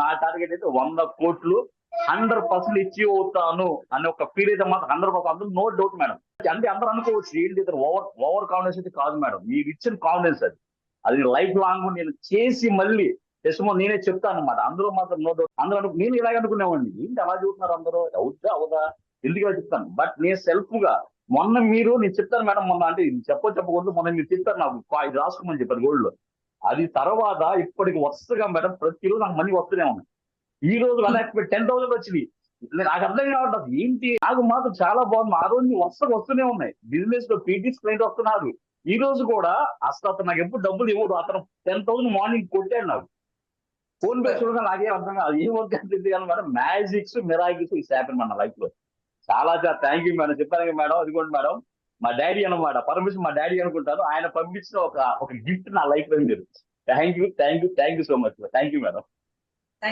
నా టార్గెట్ అయితే 100 కోట్లు 100% అచీవ్ అవుతాను అనే ఒక ఫీల్ అయితే మాత్రం 100% అందులో నో డౌట్ మేడం. అంటే అందరూ అనుకోవచ్చు ఏంటి ఇతను ఓవర్ కాన్ఫిడెన్స్ అయితే కాదు మేడం, మీరు ఇచ్చిన కాన్ఫిడెన్స్ అది. అది లైఫ్ లాంగ్ నేను చేసి మళ్ళీ టెస్టిమో నేనే చెప్తాను అనమాట. అందులో మాత్రం నో డౌట్. అందరూ నేను ఇలాగ అనుకునేవాడిని, ఏంటి అలా చూస్తున్నారు అందరూ, అవుతా అవుదా ఎందుకు ఇలా చెప్తాను. బట్ నేను సెల్ఫ్ గా మొన్న నేను చెప్తాను మేడం, మొన్న అంటే ఇది చెప్పకూడదు, మొన్న మీరు చెప్పారు నాకు ఇది రాసుకోమని చెప్పారు గోల్డ్ లో. అది తర్వాత ఇప్పటికి వరుసగా మేడం ప్రతిరోజు నాకు మనీ వస్తూనే ఉన్నాయి. ఈ రోజు అన్ఎక్స్పెక్ట్ 10,000 వచ్చింది. నాకు అర్థం కావట్లేదు ఏంటి, నాకు మాత్రం చాలా బాగుంది. ఆ రోజు వరుసగా వస్తూనే ఉన్నాయి. బిజినెస్ లో పీటీస్ క్లయింట్ వస్తున్నారు. ఈ రోజు కూడా అసలు అతను నాకు ఎప్పుడు డబ్బులు ఇవ్వడు, అతను 10,000 మార్నింగ్ కొట్టాడు నాకు. ఫోన్ పే చూడగా నాకేం అర్థం కాదు, ఏం వర్క్ అంటే కానీ మేడం, మ్యాజిక్స్ మిరాకిల్స్ ఈ హ్యాపెన్ మన లైఫ్ లో. చాలా చాలా థ్యాంక్ యూ మేడం. చెప్పాను కదా మేడం, అదిగోండి మేడం మా డాడీ అనమాట, పర్మిషన్ మా డాడీ అనుకుంటాను, ఆయన పంపించిన ఒక గిఫ్ట్ నా లైఫ్ లో మీరు. Thank you so much. Thank you madam.